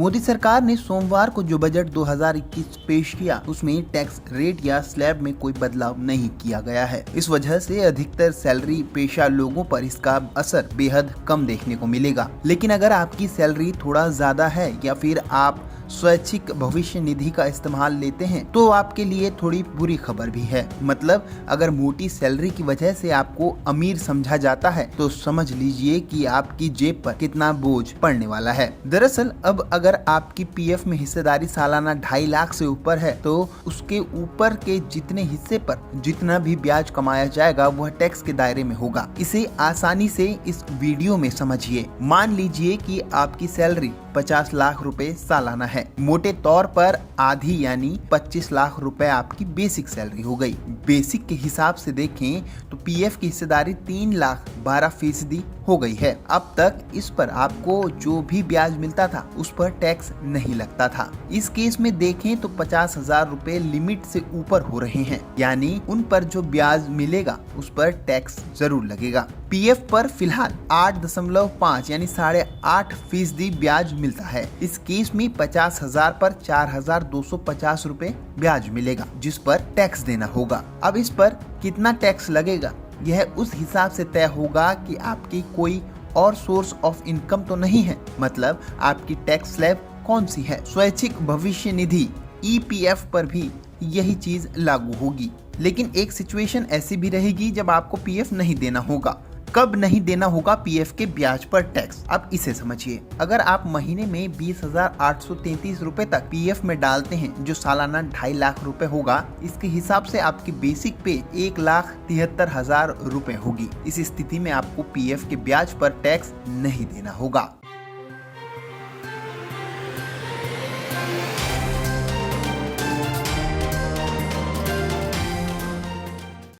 मोदी सरकार ने सोमवार को जो बजट 2021 पेश किया उसमें टैक्स रेट या स्लैब में कोई बदलाव नहीं किया गया है। इस वजह से अधिकतर सैलरी पेशा लोगों पर इसका असर बेहद कम देखने को मिलेगा। लेकिन अगर आपकी सैलरी थोड़ा ज्यादा है या फिर आप स्वैच्छिक भविष्य निधि का इस्तेमाल लेते हैं तो आपके लिए थोड़ी बुरी खबर भी है। मतलब अगर मोटी सैलरी की वजह से आपको अमीर समझा जाता है तो समझ लीजिए कि आपकी जेब पर कितना बोझ पड़ने वाला है। दरअसल अब अगर आपकी पीएफ में हिस्सेदारी सालाना 2.5 लाख से ऊपर है तो उसके ऊपर के जितने हिस्से पर जितना भी ब्याज कमाया जाएगा वह टैक्स के दायरे में होगा। इसे आसानी से इस वीडियो में समझिए। मान लीजिए कि आपकी सैलरी 50 लाख रुपए सालाना है। मोटे तौर पर आधी यानी 25 लाख रुपए आपकी बेसिक सैलरी हो गई। बेसिक के हिसाब से देखें तो पीएफ की हिस्सेदारी 3,12% हो गई है। अब तक इस पर आपको जो भी ब्याज मिलता था उस पर टैक्स नहीं लगता था। इस केस में देखें तो 50,000 रुपए लिमिट से ऊपर हो रहे हैं, यानी उन पर जो ब्याज मिलेगा उस पर टैक्स जरूर लगेगा। पीएफ पर फिलहाल 8.5 यानी 8.5% ब्याज मिलता है। इस केस में 50,000 पर 4,250 रुपए ब्याज मिलेगा जिस पर टैक्स देना होगा। अब इस पर कितना टैक्स लगेगा यह उस हिसाब से तय होगा कि आपकी कोई और सोर्स ऑफ इनकम तो नहीं है, मतलब आपकी टैक्स स्लैब कौन सी है। स्वैच्छिक भविष्य निधि ईपीएफ पर भी यही चीज लागू होगी। लेकिन एक सिचुएशन ऐसी भी रहेगी जब आपको पीएफ नहीं देना होगा। कब नहीं देना होगा पीएफ के ब्याज पर टैक्स, अब इसे समझिए। अगर आप महीने में 20,833 रुपए तक पीएफ में डालते हैं जो सालाना 2.5 लाख रुपए होगा, इसके हिसाब से आपकी बेसिक पे 1,73,000 रुपए होगी। इस स्थिति में आपको पीएफ के ब्याज पर टैक्स नहीं देना होगा।